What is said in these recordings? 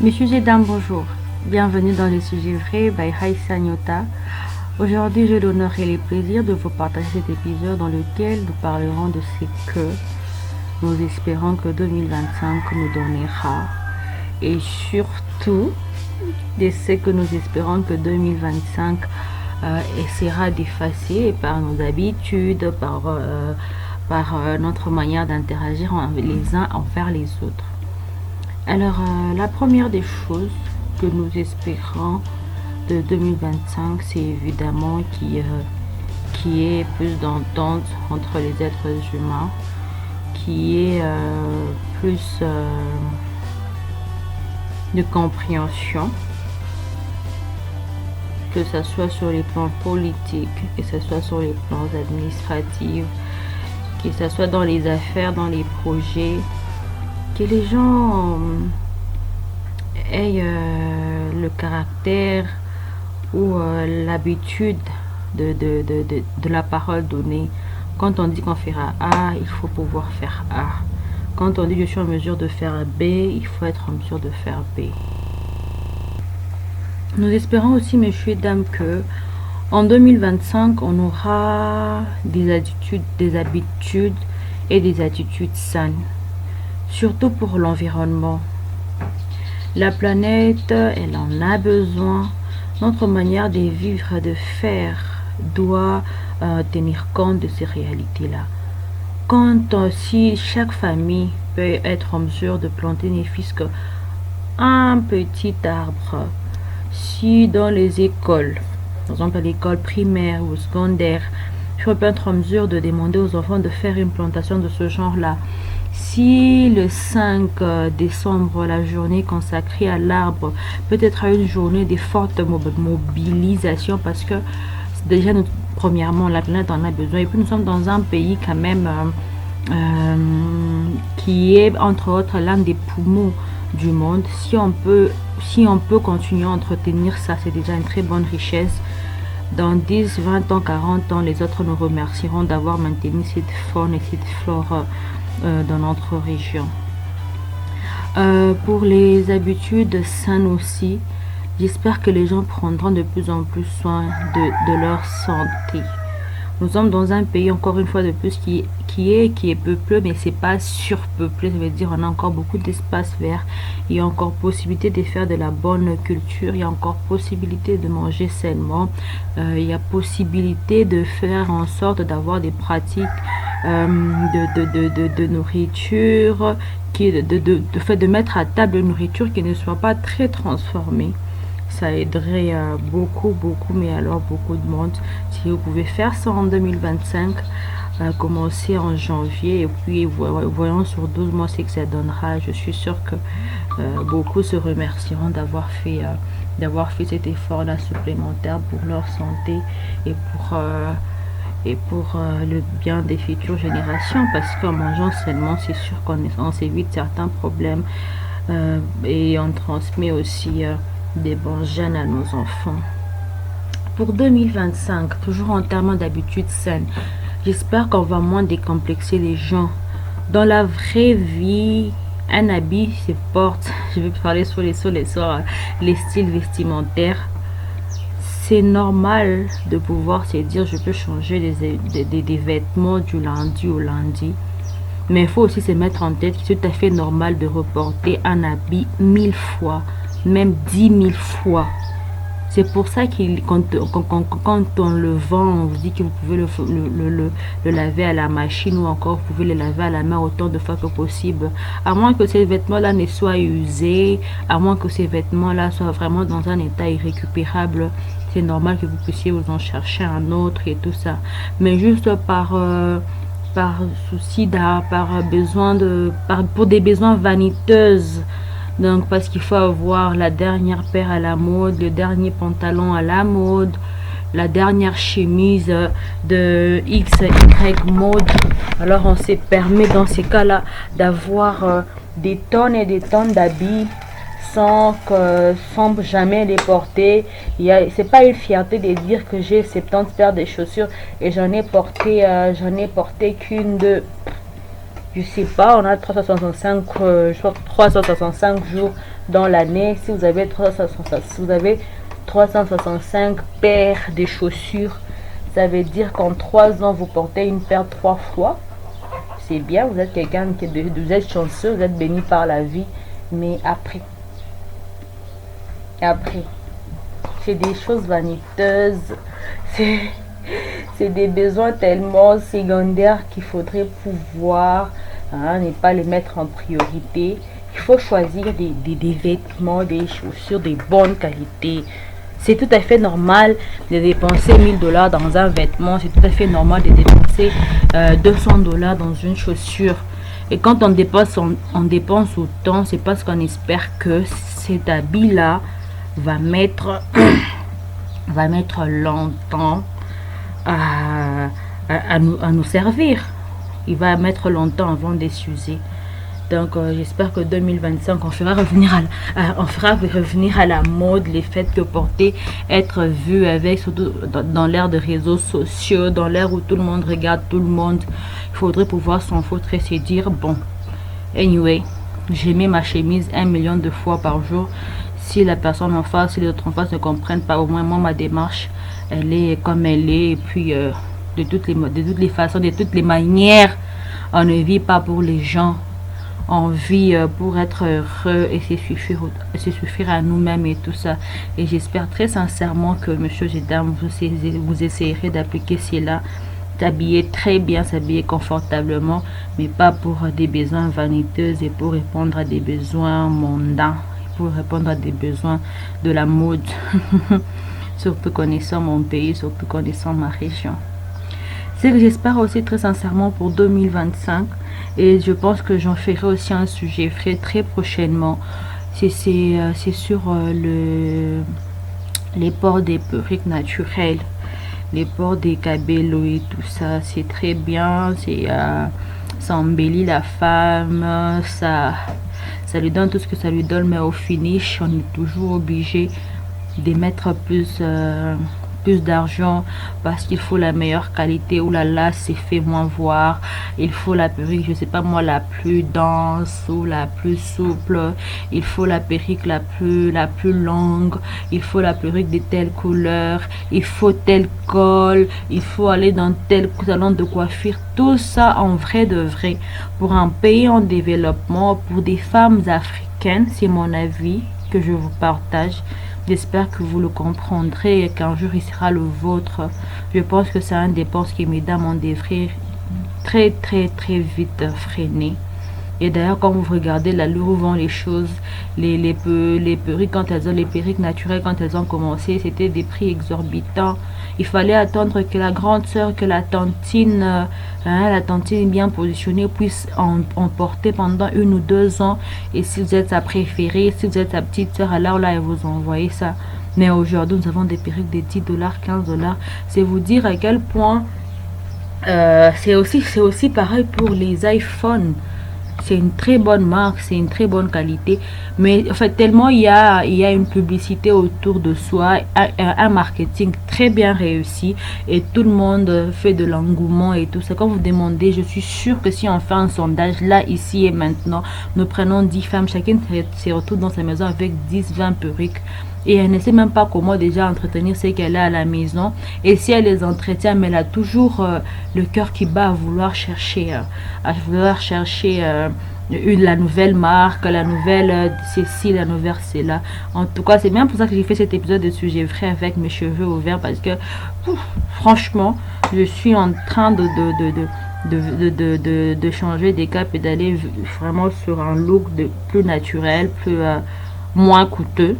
Messieurs et dames, bonjour. Bienvenue dans les sujets vrais by Haïssa Nyota. Aujourd'hui, j'ai l'honneur et le plaisir de vous partager cet épisode dans lequel nous parlerons de ce que nous espérons que 2025 nous donnera et surtout de ce que nous espérons que 2025 essaiera d'effacer par nos habitudes, par notre manière d'interagir les uns envers les autres. Alors, la première des choses que nous espérons de 2025, c'est évidemment qu'il y ait plus d'entente entre les êtres humains, qu'il y ait plus de compréhension, que ce soit sur les plans politiques, que ce soit sur les plans administratifs, que ce soit dans les affaires, dans les projets, que les gens aient le caractère ou l'habitude de la parole donnée. Quand on dit qu'on fera A, il faut pouvoir faire A. Quand on dit je suis en mesure de faire B, il faut être en mesure de faire B. Nous espérons aussi, messieurs et dames, que en 2025, on aura des habitudes et des attitudes saines, surtout pour l'environnement. La planète, elle en a besoin. Notre manière de vivre, de faire, doit tenir compte de ces réalités-là. Si chaque famille peut être en mesure de planter ne fût-ce qu'un petit arbre, si dans les écoles, par exemple à l'école primaire ou secondaire, je peux être en mesure de demander aux enfants de faire une plantation de ce genre-là. Si le 5 décembre, la journée consacrée à l'arbre, peut être une journée de forte mobilisation parce que déjà, premièrement, la planète en a besoin. Et puis, nous sommes dans un pays quand même qui est, entre autres, l'un des poumons du monde. Si on peut continuer à entretenir ça, c'est déjà une très bonne richesse. Dans 10, 20 ans, 40 ans, les autres nous remercieront d'avoir maintenu cette faune et cette flore dans notre région. Pour les habitudes saines aussi, j'espère que les gens prendront de plus en plus soin de leur santé. Nous sommes dans un pays, encore une fois de plus, qui est peuplé, mais c'est pas surpeuplé. Ça veut dire on a encore beaucoup d'espace vert. Il y a encore possibilité de faire de la bonne culture. Il y a encore possibilité de manger sainement. Il y a possibilité de faire en sorte d'avoir des pratiques de nourriture, de mettre à table une nourriture qui ne soit pas très transformée. Ça aiderait beaucoup, mais alors beaucoup de monde. Si vous pouvez faire ça en 2025, commencer en janvier et puis voyons sur 12 mois ce que ça donnera. Je suis sûre que beaucoup se remercieront d'avoir fait cet effort-là supplémentaire pour leur santé et pour le bien des futures générations, parce qu'en mangeant seulement, c'est sûr qu'on s'évite certains problèmes et on transmet aussi des bons gènes à nos enfants. Pour 2025, toujours en termes d'habitudes saines, j'espère qu'on va moins décomplexer les gens. Dans la vraie vie, un habit se porte, je vais parler sur les styles vestimentaires. C'est normal de pouvoir se dire je peux changer des vêtements du lundi au lundi. Mais il faut aussi se mettre en tête que c'est tout à fait normal de reporter un habit 1000 fois, même 10 000 fois. C'est pour ça que quand on le vend, on vous dit que vous pouvez le laver à la machine ou encore vous pouvez le laver à la main autant de fois que possible. À moins que ces vêtements-là ne soient usés, à moins que ces vêtements-là soient vraiment dans un état irrécupérable, c'est normal que vous puissiez vous en chercher un autre et tout ça. Mais juste par souci pour des besoins vaniteuses. Donc parce qu'il faut avoir la dernière paire à la mode, le dernier pantalon à la mode, la dernière chemise de XY mode. Alors on se permet dans ces cas-là d'avoir des tonnes et des tonnes d'habits sans jamais les porter. C'est pas une fierté de dire que j'ai 70 paires de chaussures et j'en ai porté qu'une de Je sais pas, on a 365, 365 jours dans l'année. Si vous avez 365, si vous avez 365 paires de chaussures, ça veut dire qu'en 3 ans, vous portez une paire 3 fois. C'est bien, vous êtes quelqu'un qui vous êtes chanceux, vous êtes béni par la vie. Mais après, c'est des choses vaniteuses. C'est des besoins tellement secondaires qu'il faudrait pouvoir ne pas les mettre en priorité. Il faut choisir des vêtements, des chaussures de bonne qualité. C'est tout à fait normal de dépenser 1000 $ dans un vêtement. C'est tout à fait normal de dépenser 200 $ dans une chaussure. Et quand on dépense autant, c'est parce qu'on espère que cet habit-là va mettre longtemps à nous servir. Il va mettre longtemps avant de s'user. Donc j'espère que 2025 on fera revenir à la mode les faits que porter, être vu avec, surtout dans l'ère de réseaux sociaux, dans l'ère où tout le monde regarde tout le monde. Il faudrait pouvoir s'en foutre et se dire bon, anyway, j'ai mis ma chemise 1 million de fois par jour. Si la personne en face, si les autres en face ne comprennent pas, au moins moi ma démarche elle est comme elle est. Et puis de toutes les façons, de toutes les manières, on ne vit pas pour les gens. On vit pour être heureux et se suffire à nous-mêmes et tout ça. Et j'espère très sincèrement que monsieur et dames, vous essayerez d'appliquer cela, s'habiller très bien, s'habiller confortablement, mais pas pour des besoins vaniteux et pour répondre à des besoins mondains, pour répondre à des besoins de la mode. Surtout connaissant mon pays, surtout connaissant ma région. C'est que j'espère aussi très sincèrement pour 2025, et je pense que j'en ferai aussi un sujet frais très prochainement. C'est sur les ports des perruques naturelles, les ports des cabellos et tout ça. C'est très bien, ça embellit la femme, ça lui donne tout ce que ça lui donne, mais au finish on est toujours obligé de mettre plus d'argent parce qu'il faut la meilleure qualité. Ou là c'est fait moins voir. Il faut la perruque, je sais pas moi, la plus dense ou la plus souple. Il faut la perruque la plus longue. Il faut la perruque de telle couleur. Il faut tel col. Il faut aller dans tel salon de coiffure. Tout ça en vrai de vrai pour un pays en développement, pour des femmes africaines. C'est mon avis que je vous partage. J'espère que vous le comprendrez et qu'un jour il sera le vôtre. Je pense que c'est une dépense que mesdames ont devrait très vite freiner. Et d'ailleurs, quand vous regardez là où vont les choses, les perruques, quand elles ont les perruques naturelles, quand elles ont commencé, c'était des prix exorbitants. Il fallait attendre que la grande sœur, que la tantine bien positionnée puisse en porter pendant 1 ou 2 ans. Et si vous êtes sa préférée, si vous êtes sa petite sœur, alors là, elle vous envoie ça. Mais aujourd'hui, nous avons des perruques de 10 $, 15 $. C'est vous dire à quel point c'est aussi pareil pour les iPhones. C'est une très bonne marque, c'est une très bonne qualité, mais en fait tellement il y a une publicité autour de soi, un marketing très bien réussi, et tout le monde fait de l'engouement et tout ça. Quand vous demandez, je suis sûre que si on fait un sondage là, ici et maintenant, nous prenons 10 femmes, chacune se retrouve dans sa maison avec 10-20 perruques, et elle ne sait même pas comment déjà entretenir ce qu'elle a à la maison. Et si elle les entretient, mais elle a toujours le cœur qui bat à vouloir chercher la nouvelle marque, la nouvelle ceci, la nouvelle cela. En tout cas, c'est bien pour ça que j'ai fait cet épisode de sujet vrai avec mes cheveux ouverts, parce que franchement, je suis en train de changer des caps et d'aller vraiment sur un look plus naturel, moins coûteux.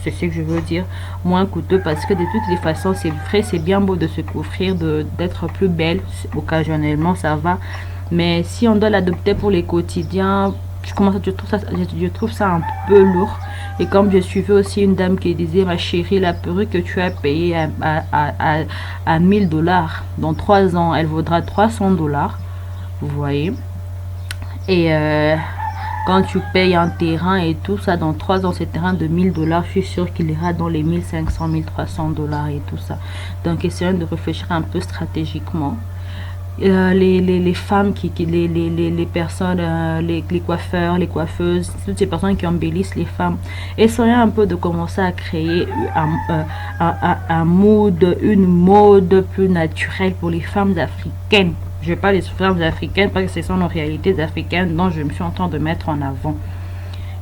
C'est ce que je veux dire, moins coûteux, parce que de toutes les façons, c'est vrai, c'est bien beau de se couvrir, d'être plus belle occasionnellement, ça va, mais si on doit l'adopter pour les quotidiens, je trouve ça un peu lourd. Et comme je suivais aussi une dame qui disait, ma chérie, la perruque que tu as payée à 1000 $, dans 3 ans elle vaudra 300 $, vous voyez. Et quand tu payes un terrain et tout ça, dans 3 ans, ce terrain de 1000 $, je suis sûre qu'il ira dans les 1500, 1300 $ et tout ça. Donc, essayons de réfléchir un peu stratégiquement. les femmes, les personnes, les coiffeurs, les coiffeuses, toutes ces personnes qui embellissent les femmes, essayons un peu de commencer à créer un mood, une mode plus naturelle pour les femmes africaines. Je parle des femmes africaines parce que ce sont nos réalités africaines dont je me suis en train de mettre en avant.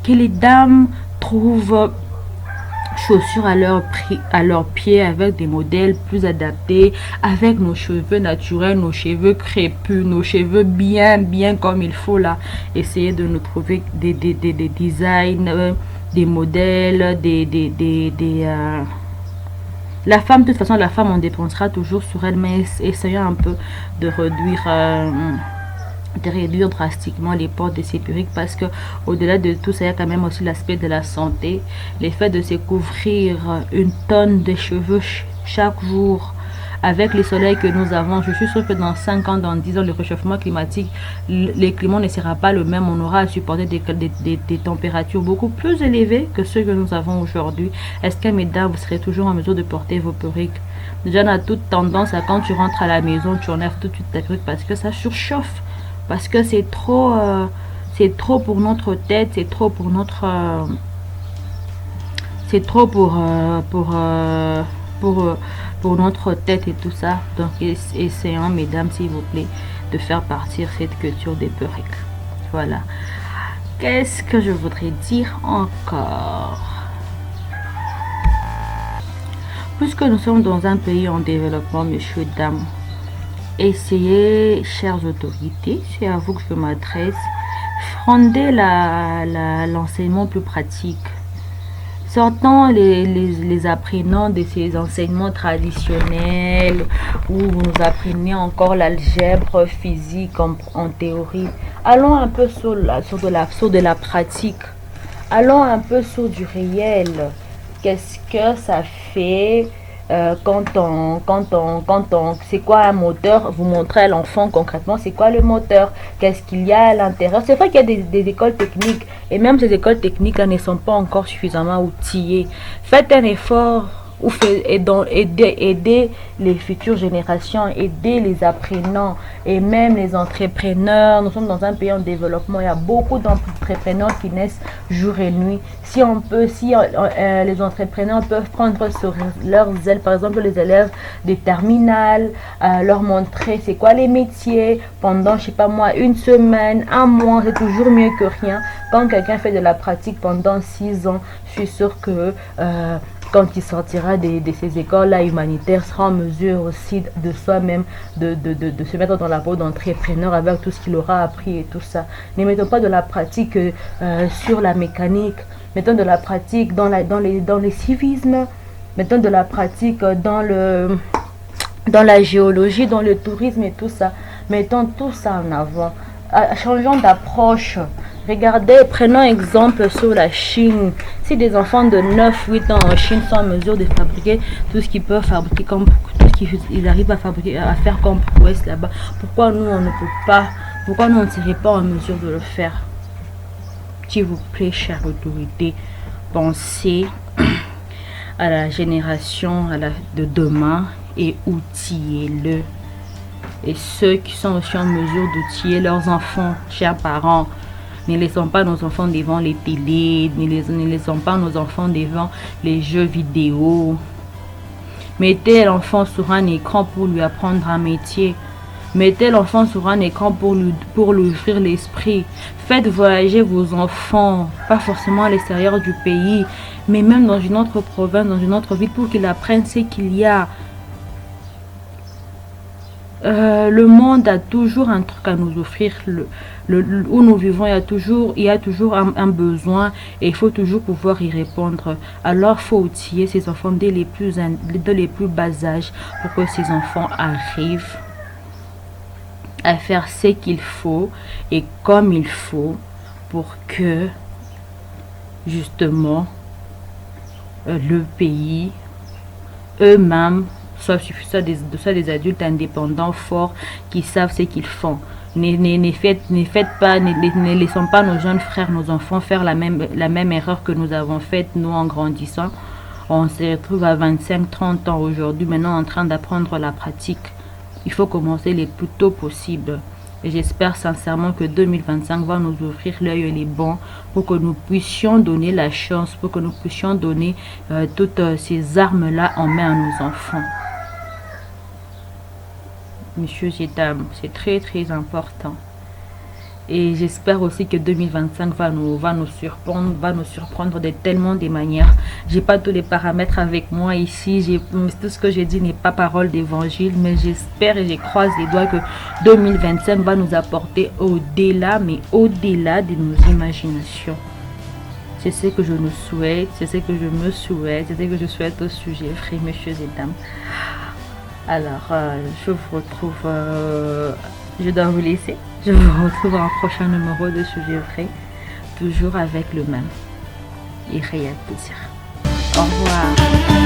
Que les dames trouvent chaussures à leurs pieds avec des modèles plus adaptés, avec nos cheveux naturels, nos cheveux crépus, nos cheveux bien comme il faut là. Essayer de nous trouver des designs, des modèles, la femme, de toute façon, la femme, on dépensera toujours sur elle, mais essayons un peu de réduire drastiquement les portes de ces perruques parce que au-delà de tout ça, il y a quand même aussi l'aspect de la santé, l'effet de se couvrir une tonne de cheveux chaque jour avec les soleils que nous avons. Je suis sûre que dans 5 ans, dans 10 ans, le réchauffement climatique, le climat ne sera pas le même. On aura à supporter des températures beaucoup plus élevées que ceux que nous avons aujourd'hui. Est-ce que, mesdames, vous serez toujours en mesure de porter vos perruques? Déjà, on a toute tendance à, quand tu rentres à la maison, tu enlèves tout de suite ta perruque parce que ça surchauffe. Parce que c'est trop pour notre tête, c'est trop pour notre... c'est trop pour notre tête et tout ça. Donc essayons, mesdames, s'il vous plaît, de faire partir cette culture des perruques. Voilà. Qu'est-ce que je voudrais dire encore? Puisque nous sommes dans un pays en développement, messieurs, dames, essayez, chères autorités, c'est à vous que je m'adresse, frondez l'enseignement plus pratique. Sortons les apprenants de ces enseignements traditionnels où vous nous apprenez encore l'algèbre physique en théorie. Allons un peu sur de la pratique. Allons un peu sur du réel. Qu'est-ce que ça fait c'est quoi un moteur? Vous montrez à l'enfant concrètement c'est quoi le moteur, qu'est-ce qu'il y a à l'intérieur. C'est vrai qu'il y a des écoles techniques et même ces écoles techniques là ne sont pas encore suffisamment outillées. Faites un effort ou aider les futures générations, aider les apprenants et même les entrepreneurs. Nous sommes dans un pays en développement, il y a beaucoup d'entrepreneurs qui naissent jour et nuit. Si les entrepreneurs peuvent prendre sur leurs ailes, par exemple les élèves des terminales, leur montrer c'est quoi les métiers pendant, je sais pas moi, une semaine, un mois, c'est toujours mieux que rien. Quand quelqu'un fait de la pratique pendant 6 ans, je suis sûre que quand il sortira de ces écoles-là humanitaires, sera en mesure aussi de soi-même de se mettre dans la peau d'entrepreneur avec tout ce qu'il aura appris et tout ça. Ne mettons pas de la pratique sur la mécanique, mettons de la pratique dans les civismes, mettons de la pratique dans la géologie, dans le tourisme et tout ça. Mettons tout ça en avant. Changeons d'approche. Regardez, prenons exemple sur la Chine. Si des enfants de 9-8 ans en Chine sont en mesure de fabriquer tout ce qu'ils peuvent fabriquer, tout ce qu'ils arrivent à faire comme prouesse là-bas, pourquoi nous on ne peut pas, pourquoi nous on ne serait pas en mesure de le faire? S'il vous plaît, chère autorité, pensez à la génération de demain et outillez-le. Et ceux qui sont aussi en mesure d'outiller leurs enfants, chers parents, ne laissons pas nos enfants devant les télés, ne laissons pas nos enfants devant les jeux vidéo. Mettez l'enfant sur un écran pour lui apprendre un métier. Mettez l'enfant sur un écran pour lui ouvrir l'esprit. Faites voyager vos enfants, pas forcément à l'extérieur du pays, mais même dans une autre province, dans une autre ville, pour qu'ils apprennent ce qu'il y a. Le monde a toujours un truc à nous offrir. Où nous vivons, il y a toujours un besoin et il faut toujours pouvoir y répondre. Alors, il faut outiller ces enfants dès les plus bas âges pour que ces enfants arrivent à faire ce qu'il faut et comme il faut pour que, justement, le pays, eux-mêmes, soit des adultes indépendants, forts, qui savent ce qu'ils font. Ne laissons pas nos jeunes frères, nos enfants faire la même erreur que nous avons faite, nous, en grandissant. On se retrouve à 25-30 ans aujourd'hui, maintenant en train d'apprendre la pratique. il faut commencer le plus tôt possible. Et j'espère sincèrement que 2025 va nous ouvrir l'œil et les bons pour que nous puissions donner la chance, pour que nous puissions donner toutes ces armes-là en main à nos enfants. Messieurs et dames, c'est très très important. Et j'espère aussi que 2025 va nous surprendre de tellement de manières. J'ai pas tous les paramètres avec moi ici. Tout ce que j'ai dit n'est pas parole d'évangile, mais j'espère et je croise les doigts que 2025 va nous apporter au-delà, mais au-delà de nos imaginations. C'est ce que je nous souhaite, c'est ce que je me souhaite, c'est ce que je souhaite au sujet, frères, messieurs et dames. Alors, je vous retrouve, je dois vous laisser. Je vous retrouve en prochain numéro de Sujet Vrai, toujours avec le même et réel plaisir. Au revoir.